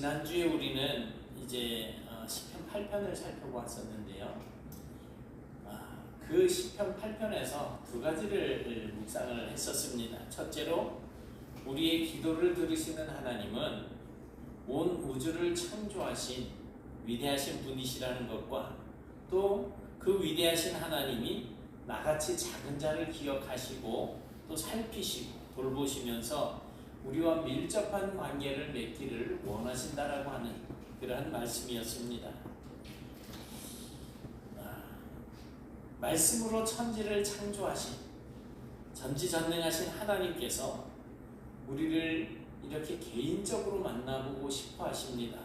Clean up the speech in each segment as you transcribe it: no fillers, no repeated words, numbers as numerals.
지난주에 우리는 이제 시편 8편을 살펴보았었는데요. 그 시편 8편에서 두 가지를 묵상을 했었습니다. 첫째로 우리의 기도를 들으시는 하나님은 온 우주를 창조하신 위대하신 분이시라는 것과 또 그 위대하신 하나님이 나같이 작은 자를 기억하시고 또 살피시고 돌보시면서 우리와 밀접한 관계를 맺기를 원하신다라고 하는 그러한 말씀이었습니다. 말씀으로 천지를 창조하신 전지전능하신 하나님께서 우리를 이렇게 개인적으로 만나보고 싶어 하십니다.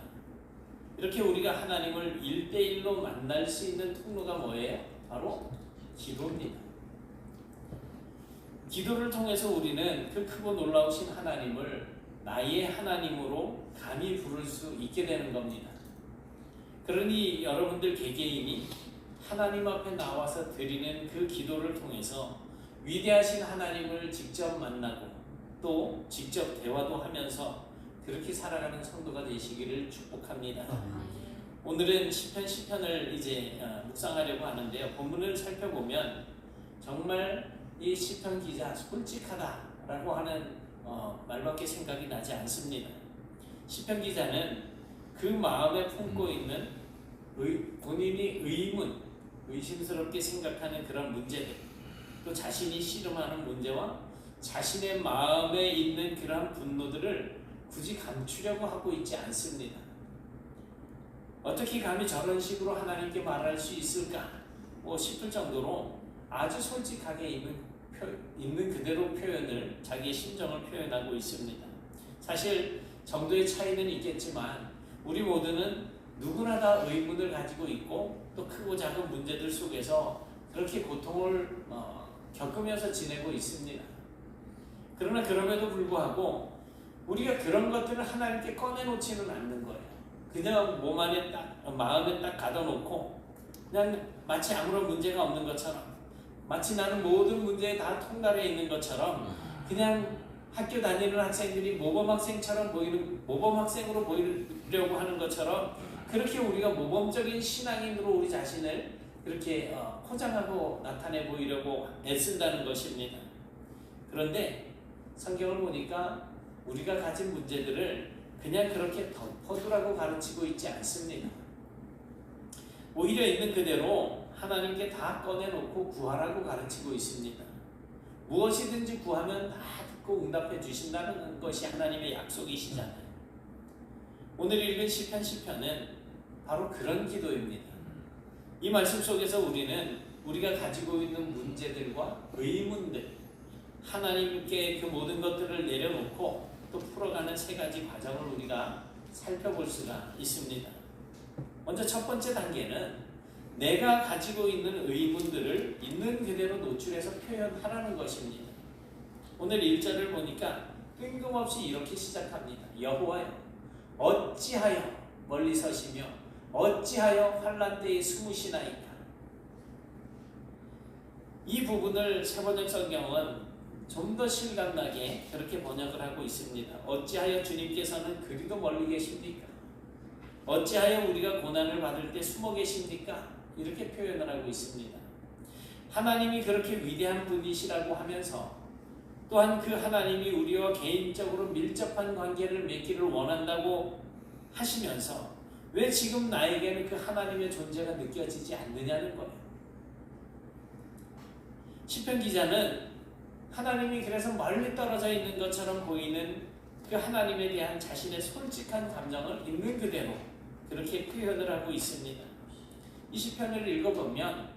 이렇게 우리가 하나님을 1대1로 만날 수 있는 통로가 뭐예요? 바로 기도입니다. 기도를 통해서 우리는 그 크고 놀라우신 하나님을 나의 하나님으로 감히 부를 수 있게 되는 겁니다. 그러니 여러분들 개개인이 하나님 앞에 나와서 드리는 그 기도를 통해서 위대하신 하나님을 직접 만나고 또 직접 대화도 하면서 그렇게 살아가는 성도가 되시기를 축복합니다. 오늘은 시편을 이제 묵상하려고 하는데요. 본문을 살펴보면 정말 이 시편 기자 솔직하다라고 하는 말밖에 생각이 나지 않습니다. 시편 기자는 그 마음에 품고 있는 본인이 의심스럽게 생각하는 그런 문제들, 또 자신이 씨름하는 문제와 자신의 마음에 있는 그러한 분노들을 굳이 감추려고 하고 있지 않습니다. 어떻게 감히 저런 식으로 하나님께 말할 수 있을까 싶을 정도로 아주 솔직하게 있는 그대로 표현을, 자기의 심정을 표현하고 있습니다. 사실 정도의 차이는 있겠지만 우리 모두는 누구나 다 의문을 가지고 있고 또 크고 작은 문제들 속에서 그렇게 고통을 겪으면서 지내고 있습니다. 그러나 그럼에도 불구하고 우리가 그런 것들을 하나님께 꺼내놓지는 않는 거예요. 그냥 마음에 딱 가둬놓고 그냥 마치 아무런 문제가 없는 것처럼, 마치 나는 모든 문제에 다 통달해 있는 것처럼 그냥 학교 다니는 학생들이 모범학생으로 보이려고 하는 것처럼 그렇게 우리가 모범적인 신앙인으로 우리 자신을 그렇게 포장하고 나타내 보이려고 애쓴다는 것입니다. 그런데 성경을 보니까 우리가 가진 문제들을 그냥 그렇게 덮어두라고 가르치고 있지 않습니다. 오히려 있는 그대로 하나님께 다 꺼내놓고 구하라고 가르치고 있습니다. 무엇이든지 구하면 다 듣고 응답해 주신다는 것이 하나님의 약속이시잖아요. 오늘 읽은 시편은 바로 그런 기도입니다. 이 말씀 속에서 우리는 우리가 가지고 있는 문제들과 의문들, 하나님께 그 모든 것들을 내려놓고 또 풀어가는 세 가지 과정을 우리가 살펴볼 수가 있습니다. 먼저 첫 번째 단계는 내가 가지고 있는 의문들을 있는 그대로 노출해서 표현하라는 것입니다. 오늘 1절을 보니까 뜬금없이 이렇게 시작합니다. 여호와여, 어찌하여 멀리 서시며 어찌하여 환난 때에 숨으시나이까. 이 부분을 세번역 성경은 좀 더 실감나게 그렇게 번역을 하고 있습니다. 어찌하여 주님께서는 그리도 멀리 계십니까? 어찌하여 우리가 고난을 받을 때 숨어 계십니까? 이렇게 표현을 하고 있습니다. 하나님이 그렇게 위대한 분이시라고 하면서 또한 그 하나님이 우리와 개인적으로 밀접한 관계를 맺기를 원한다고 하시면서 왜 지금 나에게는 그 하나님의 존재가 느껴지지 않느냐는 거예요. 시편 기자는 하나님이 그래서 멀리 떨어져 있는 것처럼 보이는 그 하나님에 대한 자신의 솔직한 감정을 있는 그대로 그렇게 표현을 하고 있습니다. 이 시편을 읽어보면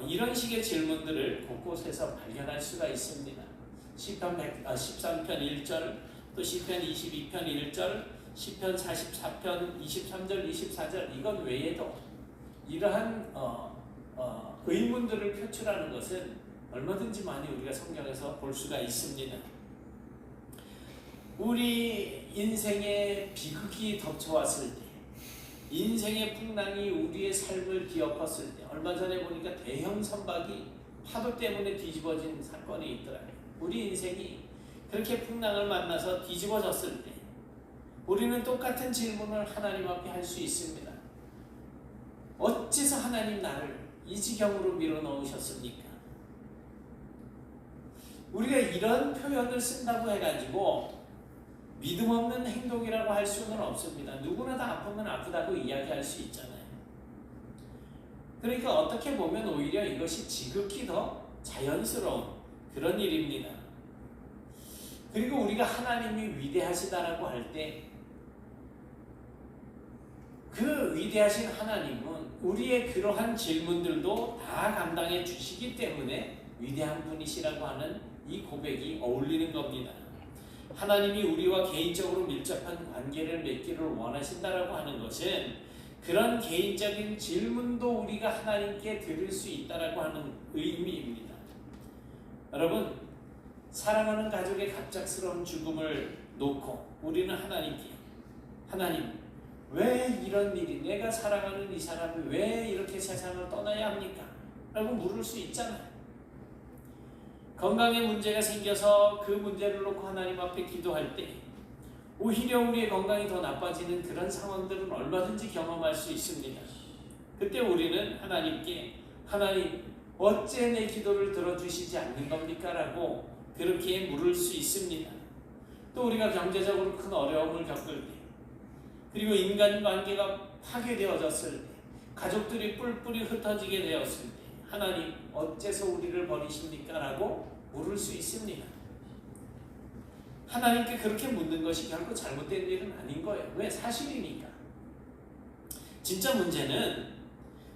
이런 식의 질문들을 곳곳에서 발견할 수가 있습니다. 시편 13편 1절, 또 시편 22편 1절, 시편 44편 23절 24절, 이건 외에도 이러한 의문들을 표출하는 것은 얼마든지 많이 우리가 성경에서 볼 수가 있습니다. 우리 인생의 비극이 덮쳐왔을 때, 인생의 풍랑이 우리의 삶을 뒤엎었을 때, 얼마 전에 보니까 대형 선박이 파도 때문에 뒤집어진 사건이 있더라고요. 우리 인생이 그렇게 풍랑을 만나서 뒤집어졌을 때 우리는 똑같은 질문을 하나님 앞에 할 수 있습니다. 어째서 하나님 나를 이 지경으로 밀어넣으셨습니까? 우리가 이런 표현을 쓴다고 해가지고 믿음 없는 행동이라고 할 수는 없습니다. 누구나 다 아프면 아프다고 이야기할 수 있잖아요. 그러니까 어떻게 보면 오히려 이것이 지극히 더 자연스러운 그런 일입니다. 그리고 우리가 하나님이 위대하시다라고 할 때 그 위대하신 하나님은 우리의 그러한 질문들도 다 감당해 주시기 때문에 위대한 분이시라고 하는 이 고백이 어울리는 겁니다. 하나님이 우리와 개인적으로 밀접한 관계를 맺기를 원하신다라고 하는 것은 그런 개인적인 질문도 우리가 하나님께 드릴 수 있다라고 하는 의미입니다. 여러분, 사랑하는 가족의 갑작스러운 죽음을 놓고 우리는 하나님께 하나님 왜 이런 일이 내가 사랑하는 이 사람이 왜 이렇게 세상을 떠나야 합니까? 라고 물을 수 있잖아요. 건강에 문제가 생겨서 그 문제를 놓고 하나님 앞에 기도할 때 오히려 우리의 건강이 더 나빠지는 그런 상황들은 얼마든지 경험할 수 있습니다. 그때 우리는 하나님께 하나님 어째 내 기도를 들어주시지 않는 겁니까? 라고 그렇게 물을 수 있습니다. 또 우리가 경제적으로 큰 어려움을 겪을 때 그리고 인간관계가 파괴되어졌을 때 가족들이 뿔뿔이 흩어지게 되었을 때 하나님 어째서 우리를 버리십니까? 라고 물을 수 있습니다. 하나님께 그렇게 묻는 것이 결코 잘못된 일은 아닌 거예요. 왜? 사실이니까. 진짜 문제는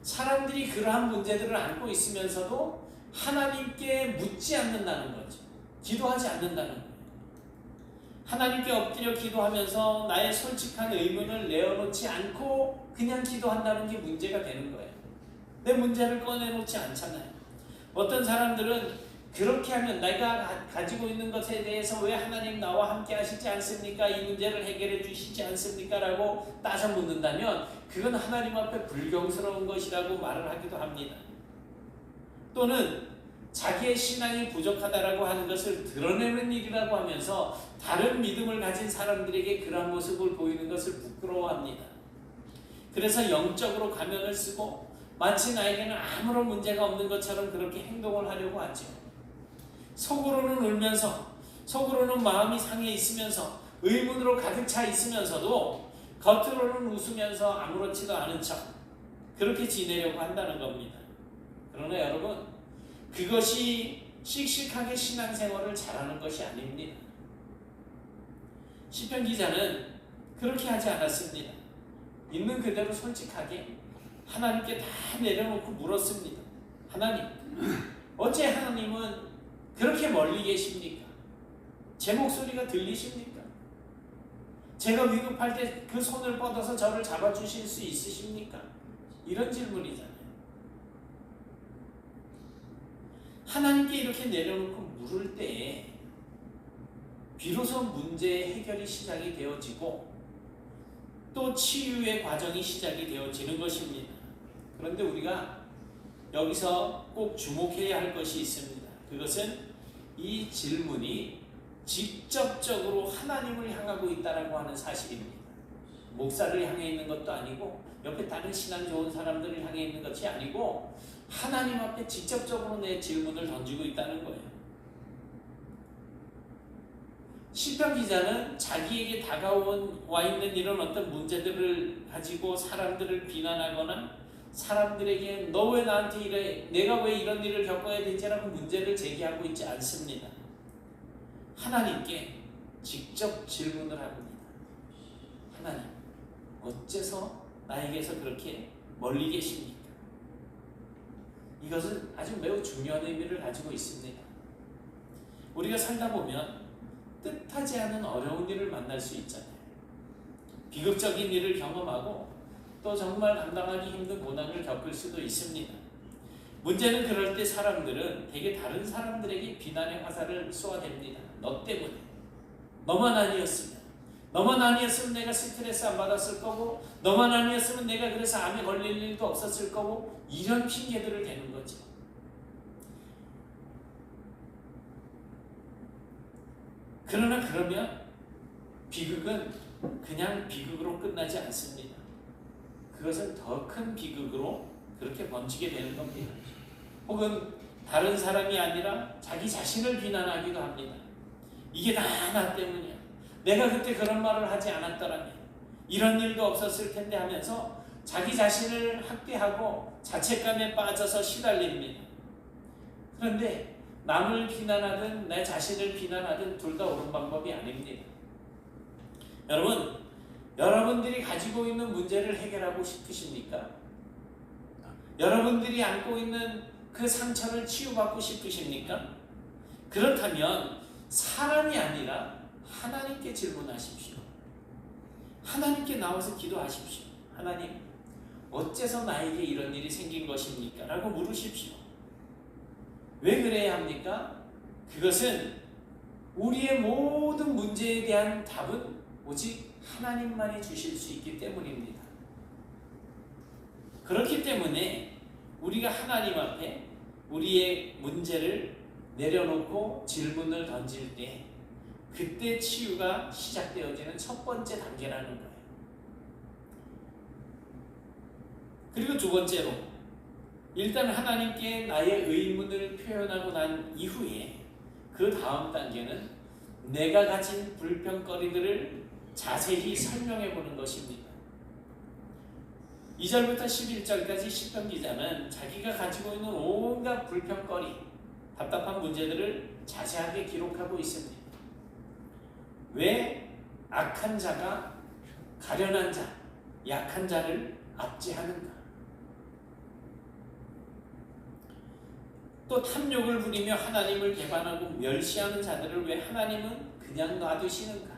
사람들이 그러한 문제들을 안고 있으면서도 하나님께 묻지 않는다는 거죠. 기도하지 않는다는 거예요. 하나님께 엎드려 기도하면서 나의 솔직한 의문을 내어놓지 않고 그냥 기도한다는 게 문제가 되는 거예요. 내 문제를 꺼내놓지 않잖아요. 어떤 사람들은 그렇게 하면 내가 가지고 있는 것에 대해서 왜 하나님 나와 함께 하시지 않습니까? 이 문제를 해결해 주시지 않습니까? 라고 따져 묻는다면 그건 하나님 앞에 불경스러운 것이라고 말을 하기도 합니다. 또는 자기의 신앙이 부족하다라고 하는 것을 드러내는 일이라고 하면서 다른 믿음을 가진 사람들에게 그러한 모습을 보이는 것을 부끄러워합니다. 그래서 영적으로 가면을 쓰고 마치 나에게는 아무런 문제가 없는 것처럼 그렇게 행동을 하려고 하죠. 속으로는 울면서 속으로는 마음이 상해 있으면서 의문으로 가득 차 있으면서도 겉으로는 웃으면서 아무렇지도 않은 척 그렇게 지내려고 한다는 겁니다. 그러나 여러분 그것이 씩씩하게 신앙생활을 잘하는 것이 아닙니다. 시편 기자는 그렇게 하지 않았습니다. 있는 그대로 솔직하게 하나님께 다 내려놓고 물었습니다. 하나님, 어째 하나님은 그렇게 멀리 계십니까? 제 목소리가 들리십니까? 제가 위급할 때 그 손을 뻗어서 저를 잡아주실 수 있으십니까? 이런 질문이잖아요. 하나님께 이렇게 내려놓고 물을 때 비로소 문제의 해결이 시작이 되어지고 또 치유의 과정이 시작이 되어지는 것입니다. 그런데 우리가 여기서 꼭 주목해야 할 것이 있습니다. 그것은 이 질문이 직접적으로 하나님을 향하고 있다고 하는 사실입니다. 목사를 향해 있는 것도 아니고 옆에 다른 신앙 좋은 사람들을 향해 있는 것이 아니고 하나님 앞에 직접적으로 내 질문을 던지고 있다는 거예요. 시편 기자는 자기에게 다가와 있는 이런 어떤 문제들을 가지고 사람들을 비난하거나 사람들에게 너 왜 나한테 이래? 내가 왜 이런 일을 겪어야 되지라고 문제를 제기하고 있지 않습니다. 하나님께 직접 질문을 합니다. 하나님, 어째서 나에게서 그렇게 멀리 계십니까? 이것은 아주 매우 중요한 의미를 가지고 있습니다. 우리가 살다 보면 뜻하지 않은 어려운 일을 만날 수 있잖아요. 비극적인 일을 경험하고 또 정말 감당하기 힘든 고난을 겪을 수도 있습니다. 문제는 그럴 때 사람들은 되게 다른 사람들에게 비난의 화살을 쏘아댑니다. 너 때문에. 너만 아니었으면. 너만 아니었으면 내가 스트레스 안 받았을 거고 너만 아니었으면 내가 그래서 암에 걸릴 일도 없었을 거고 이런 핑계들을 대는 거죠. 그러나 그러면 비극은 그냥 비극으로 끝나지 않습니다. 그것은 더 큰 비극으로 그렇게 번지게 되는 겁니다. 혹은 다른 사람이 아니라 자기 자신을 비난하기도 합니다. 이게 다 나 때문이야. 내가 그때 그런 말을 하지 않았더라면 이런 일도 없었을 텐데 하면서 자기 자신을 학대하고 자책감에 빠져서 시달립니다. 그런데 남을 비난하든 내 자신을 비난하든 둘 다 옳은 방법이 아닙니다. 여러분, 여러분들이 가지고 있는 문제를 해결하고 싶으십니까? 여러분들이 안고 있는 그 상처를 치유받고 싶으십니까? 그렇다면 사람이 아니라 하나님께 질문하십시오. 하나님께 나와서 기도하십시오. 하나님, 어째서 나에게 이런 일이 생긴 것입니까? 라고 물으십시오. 왜 그래야 합니까? 그것은 우리의 모든 문제에 대한 답은 오직 하나님만이 주실 수 있기 때문입니다. 그렇기 때문에 우리가 하나님 앞에 우리의 문제를 내려놓고 질문을 던질 때 그때 치유가 시작되어지는 첫 번째 단계라는 거예요. 그리고 두 번째로, 일단 하나님께 나의 의문을 표현하고 난 이후에 그 다음 단계는 내가 가진 불평거리들을 자세히 설명해 보는 것입니다. 2절부터 11절까지 시편 기자는 자기가 가지고 있는 온갖 불평거리, 답답한 문제들을 자세하게 기록하고 있습니다. 왜 악한 자가 가련한 자, 약한 자를 압제하는가? 또 탐욕을 부리며 하나님을 배반하고 멸시하는 자들을 왜 하나님은 그냥 놔두시는가?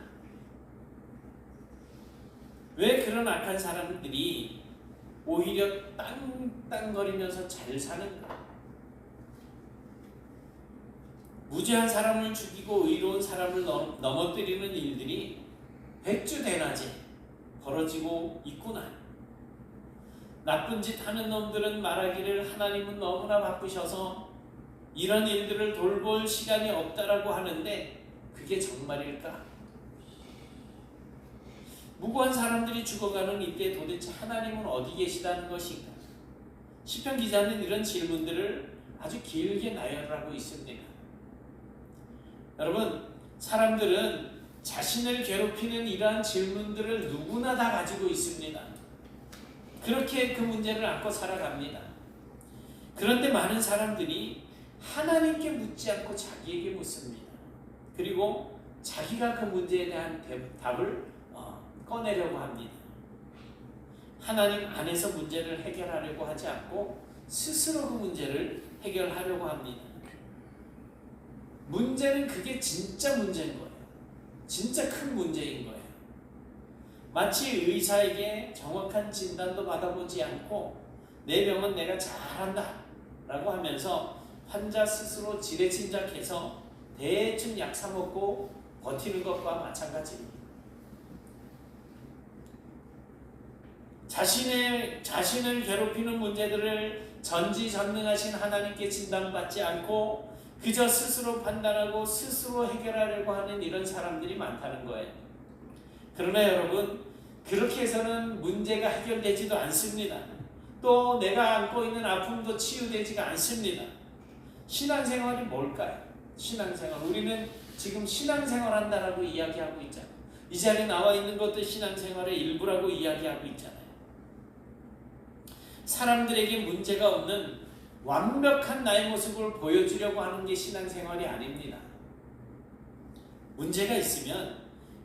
왜 그런 악한 사람들이 오히려 땅땅거리면서 잘 사는가? 무죄한 사람을 죽이고 의로운 사람을 넘어뜨리는 일들이 백주대낮에 벌어지고 있구나. 나쁜 짓 하는 놈들은 말하기를 하나님은 너무나 바쁘셔서 이런 일들을 돌볼 시간이 없다라고 하는데 그게 정말일까? 무고한 사람들이 죽어가는 이때 도대체 하나님은 어디 계시다는 것인가? 시편 기자는 이런 질문들을 아주 길게 나열하고 있습니다. 여러분, 사람들은 자신을 괴롭히는 이러한 질문들을 누구나 다 가지고 있습니다. 그렇게 그 문제를 안고 살아갑니다. 그런데 많은 사람들이 하나님께 묻지 않고 자기에게 묻습니다. 그리고 자기가 그 문제에 대한 답을 꺼내려고 합니다. 하나님 안에서 문제를 해결하려고 하지 않고 스스로 그 문제를 해결하려고 합니다. 문제는 그게 진짜 문제인 거예요. 진짜 큰 문제인 거예요. 마치 의사에게 정확한 진단도 받아보지 않고 내 병은 내가 잘한다 라고 하면서 환자 스스로 지레짐작해서 대충 약 사먹고 버티는 것과 마찬가지입니다. 자신을 괴롭히는 문제들을 전지전능하신 하나님께 진단받지 않고 그저 스스로 판단하고 스스로 해결하려고 하는 이런 사람들이 많다는 거예요. 그러나 여러분, 그렇게 해서는 문제가 해결되지도 않습니다. 또 내가 안고 있는 아픔도 치유되지가 않습니다. 신앙생활이 뭘까요? 신앙생활. 우리는 지금 신앙생활 한다라고 이야기하고 있잖아요. 이 자리에 나와 있는 것도 신앙생활의 일부라고 이야기하고 있잖아요. 사람들에게 문제가 없는 완벽한 나의 모습을 보여주려고 하는 게 신앙생활이 아닙니다. 문제가 있으면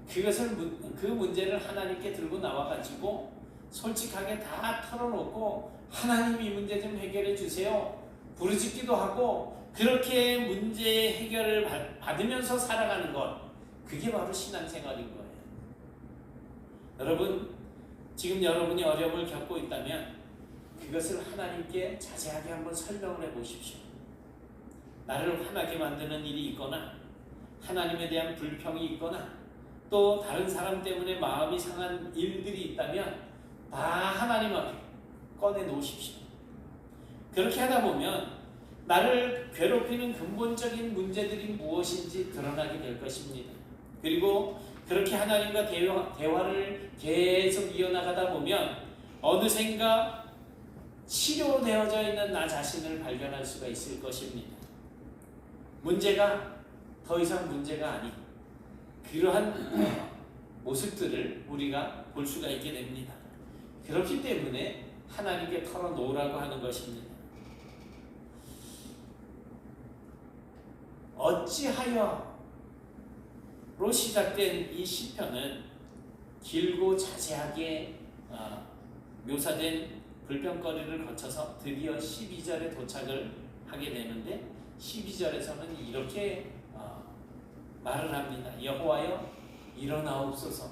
그 문제를 하나님께 들고 나와가지고 솔직하게 다 털어놓고 하나님 이 문제 좀 해결해 주세요. 부르짖기도 하고 그렇게 문제 해결을 받으면서 살아가는 것, 그게 바로 신앙생활인 거예요. 여러분, 지금 여러분이 어려움을 겪고 있다면 그것을 하나님께 자세하게 한번 설명을 해보십시오. 나를 화나게 만드는 일이 있거나 하나님에 대한 불평이 있거나 또 다른 사람 때문에 마음이 상한 일들이 있다면 다 하나님 앞에 꺼내놓으십시오. 그렇게 하다 보면 나를 괴롭히는 근본적인 문제들이 무엇인지 드러나게 될 것입니다. 그리고 그렇게 하나님과 대화를 계속 이어나가다 보면 어느샌가 치료되어져 있는 나 자신을 발견할 수가 있을 것입니다. 문제가 더 이상 문제가 아닌 그러한 모습들을 우리가 볼 수가 있게 됩니다. 그렇기 때문에 하나님께 털어놓으라고 하는 것입니다. 어찌하여로 시작된 이 시편은 길고 자세하게 묘사된 불평거리를 거쳐서 드디어 12절에 도착을 하게 되는데 12절에서는 이렇게 말을 합니다. 여호와여 일어나옵소서,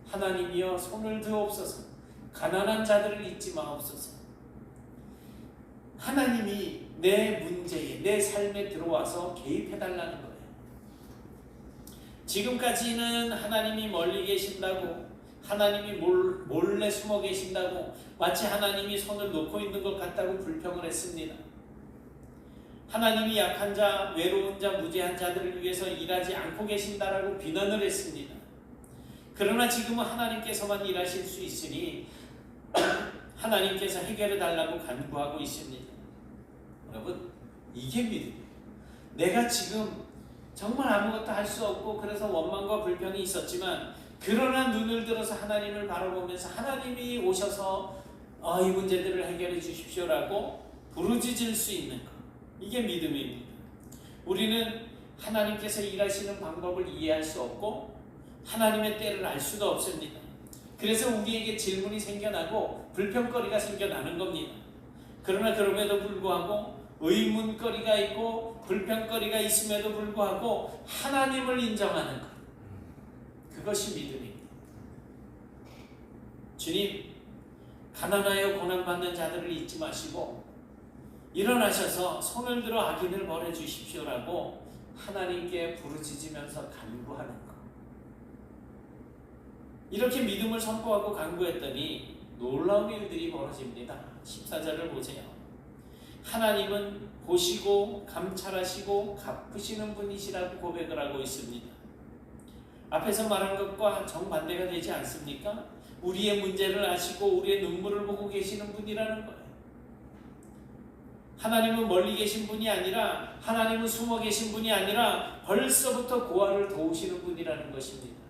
하나님이여 손을 드옵소서, 가난한 자들을 잊지 마옵소서. 하나님이 내 문제에, 내 삶에 들어와서 개입해달라는 거예요. 지금까지는 하나님이 멀리 계신다고, 하나님이 몰래 숨어 계신다고, 마치 하나님이 손을 놓고 있는 것 같다고 불평을 했습니다. 하나님이 약한 자, 외로운 자, 무죄한 자들을 위해서 일하지 않고 계신다라고 비난을 했습니다. 그러나 지금은 하나님께서만 일하실 수 있으니 하나님께서 해결해 달라고 간구하고 있습니다. 여러분, 이게 믿음이에요. 내가 지금 정말 아무것도 할 수 없고 그래서 원망과 불평이 있었지만 그러나 눈을 들어서 하나님을 바라보면서 하나님이 오셔서 이 문제들을 해결해 주십시오라고 부르짖을 수 있는 것, 이게 믿음입니다. 우리는 하나님께서 일하시는 방법을 이해할 수 없고 하나님의 때를 알 수도 없습니다. 그래서 우리에게 질문이 생겨나고 불평거리가 생겨나는 겁니다. 그러나 그럼에도 불구하고 의문거리가 있고 불평거리가 있음에도 불구하고 하나님을 인정하는 것, 그것이 믿음입니다. 주님, 가난하여 고난받는 자들을 잊지 마시고 일어나셔서 손을 들어 악인을 벌해 주십시오라고 하나님께 부르짖으면서 간구하는 것. 이렇게 믿음을 선포하고 간구했더니 놀라운 일들이 벌어집니다. 14절을 보세요. 하나님은 보시고 감찰하시고 갚으시는 분이시라고 고백을 하고 있습니다. 앞에서 말한 것과 정반대가 되지 않습니까? 우리의 문제를 아시고 우리의 눈물을 보고 계시는 분이라는 거예요. 하나님은 멀리 계신 분이 아니라, 하나님은 숨어 계신 분이 아니라 벌써부터 고아를 도우시는 분이라는 것입니다.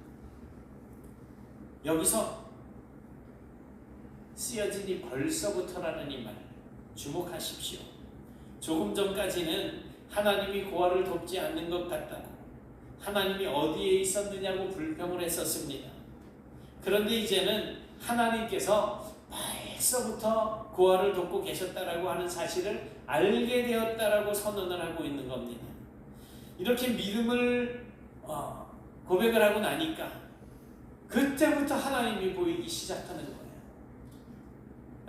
여기서 쓰여진 이 벌써부터라는 이 말 주목하십시오. 조금 전까지는 하나님이 고아를 돕지 않는 것 같다고, 하나님이 어디에 있었느냐고 불평을 했었습니다. 그런데 이제는 하나님께서 벌써부터 고아를 돕고 계셨다라고 하는 사실을 알게 되었다라고 선언을 하고 있는 겁니다. 이렇게 믿음을 고백을 하고 나니까 그때부터 하나님이 보이기 시작하는 거예요.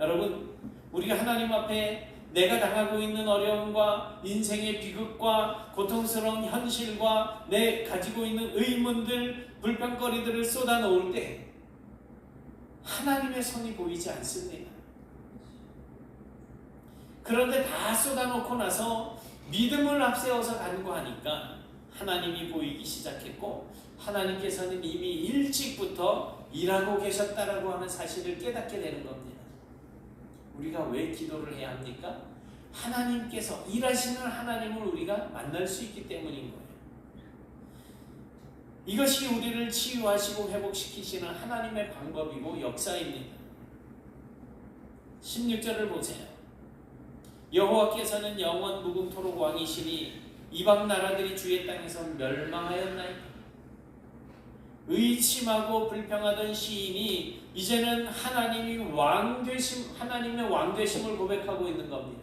여러분, 우리가 하나님 앞에 내가 당하고 있는 어려움과 인생의 비극과 고통스러운 현실과 내 가지고 있는 의문들, 불평거리들을 쏟아놓을 때 하나님의 손이 보이지 않습니다. 그런데 다 쏟아놓고 나서 믿음을 앞세워서 간구하니까 하나님이 보이기 시작했고, 하나님께서는 이미 일찍부터 일하고 계셨다라고 하는 사실을 깨닫게 되는 겁니다. 우리가 왜 기도를 해야 합니까? 하나님께서, 일하시는 하나님을 우리가 만날 수 있기 때문인 거예요. 이것이 우리를 치유하시고 회복시키시는 하나님의 방법이고 역사입니다. 16절을 보세요. 여호와께서는 영원 무궁토록 왕이시니 이방 나라들이 주의 땅에서 멸망하였나이다. 의심하고 불평하던 시인이 이제는 하나님의 왕되심을 고백하고 있는 겁니다.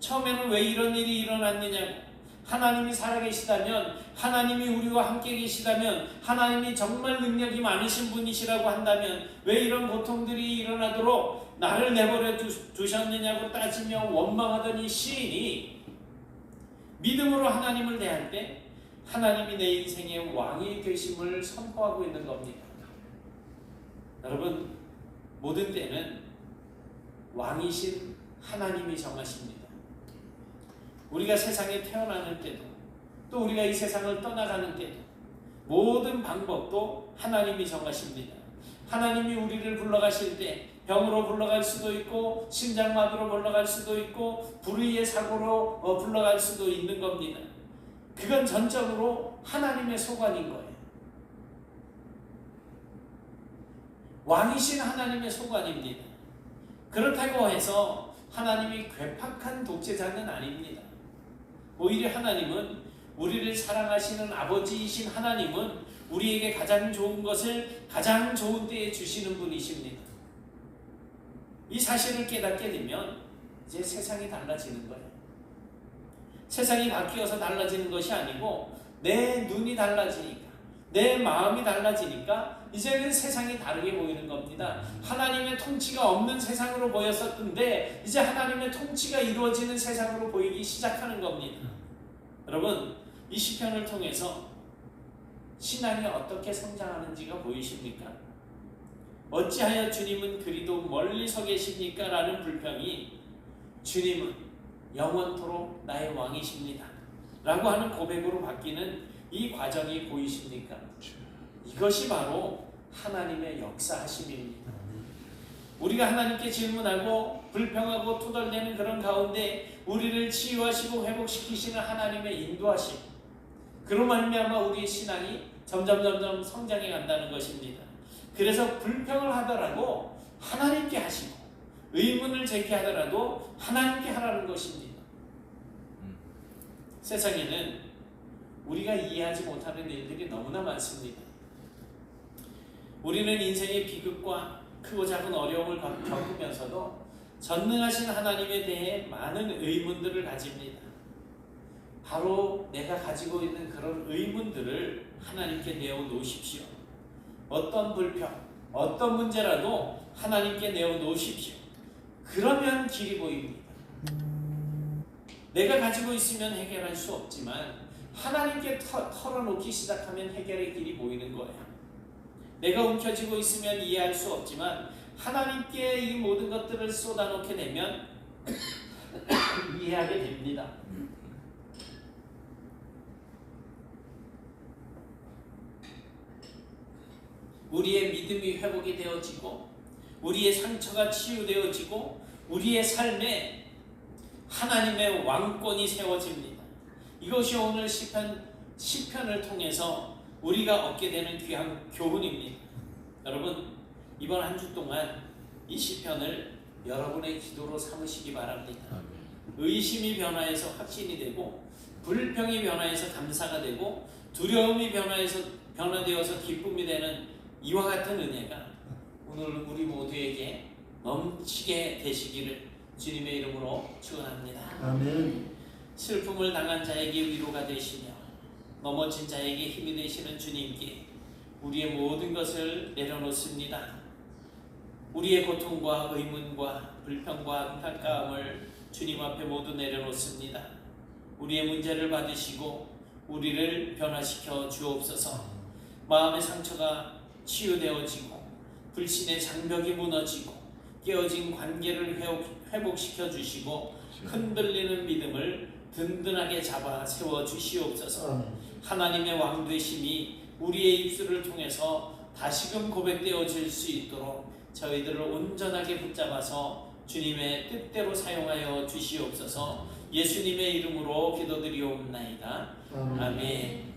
처음에는 왜 이런 일이 일어났느냐고, 하나님이 살아계시다면, 하나님이 우리와 함께 계시다면, 하나님이 정말 능력이 많으신 분이시라고 한다면 왜 이런 고통들이 일어나도록 나를 내버려 두셨느냐고 따지며 원망하던 이 시인이 믿음으로 하나님을 대할 때 하나님이 내 인생의 왕이 되심을 선포하고 있는 겁니다. 여러분, 모든 때는 왕이신 하나님이 정하십니다. 우리가 세상에 태어나는 때도, 또 우리가 이 세상을 떠나가는 때도, 모든 방법도 하나님이 정하십니다. 하나님이 우리를 불러가실 때 병으로 불러갈 수도 있고 심장마비로 불러갈 수도 있고 불의의 사고로 불러갈 수도 있는 겁니다. 그건 전적으로 하나님의 소관인 거예요. 왕이신 하나님의 소관입니다. 그렇다고 해서 하나님이 괴팍한 독재자는 아닙니다. 오히려 하나님은 우리를 사랑하시는 아버지이신 하나님은 우리에게 가장 좋은 것을 가장 좋은 때에 주시는 분이십니다. 이 사실을 깨닫게 되면 이제 세상이 달라지는 거예요. 세상이 바뀌어서 달라지는 것이 아니고 내 눈이 달라지니까, 내 마음이 달라지니까 이제는 세상이 다르게 보이는 겁니다. 하나님의 통치가 없는 세상으로 보였었는데 이제 하나님의 통치가 이루어지는 세상으로 보이기 시작하는 겁니다. 여러분, 이 시편을 통해서 신앙이 어떻게 성장하는지가 보이십니까? 어찌하여 주님은 그리도 멀리 서 계십니까? 라는 불평이 주님은 영원토록 나의 왕이십니다 라고 하는 고백으로 바뀌는 이 과정이 보이십니까? 이것이 바로 하나님의 역사하심입니다. 우리가 하나님께 질문하고 불평하고 투덜대는 그런 가운데 우리를 치유하시고 회복시키시는 하나님의 인도하심, 그로 말미암아 우리의 신앙이 점점 성장해 간다는 것입니다. 그래서 불평을 하더라도 하나님께 하시고 의문을 제기하더라도 하나님께 하라는 것입니다. 세상에는 우리가 이해하지 못하는 일들이 너무나 많습니다. 우리는 인생의 비극과 크고 작은 어려움을 겪으면서도 전능하신 하나님에 대해 많은 의문들을 가집니다. 바로 내가 가지고 있는 그런 의문들을 하나님께 내어놓으십시오. 어떤 불평, 어떤 문제라도 하나님께 내어놓으십시오. 그러면 길이 보입니다. 내가 가지고 있으면 해결할 수 없지만 하나님께 털어놓기 시작하면 해결의 길이 보이는 거예요. 내가 움켜쥐고 있으면 이해할 수 없지만 하나님께 이 모든 것들을 쏟아놓게 되면 이해하게 됩니다. 우리의 믿음이 회복이 되어지고 우리의 상처가 치유되어지고 우리의 삶에 하나님의 왕권이 세워집니다. 이것이 오늘 시편을 통해서 우리가 얻게 되는 귀한 교훈입니다. 여러분, 이번 한 주 동안 이 시편을 여러분의 기도로 삼으시기 바랍니다. 의심이 변화해서 확신이 되고 불평이 변화해서 감사가 되고 두려움이 변화되어서 기쁨이 되는 이와 같은 은혜가 오늘 우리 모두에게 넘치게 되시기를 주님의 이름으로 축원합니다. 아멘. 슬픔을 당한 자에게 위로가 되시며 넘어진 자에게 힘이 되시는 주님께 우리의 모든 것을 내려놓습니다. 우리의 고통과 의문과 불평과 안타까움을 주님 앞에 모두 내려놓습니다. 우리의 문제를 받으시고 우리를 변화시켜 주옵소서. 마음의 상처가 치유되어지고 불신의 장벽이 무너지고 깨어진 관계를 회복시켜 주시고 흔들리는 믿음을 든든하게 잡아 세워 주시옵소서. 하나님의 왕 되심이 우리의 입술을 통해서 다시금 고백되어질 수 있도록 저희들을 온전하게 붙잡아서 주님의 뜻대로 사용하여 주시옵소서. 예수님의 이름으로 기도드리옵나이다. 아멘.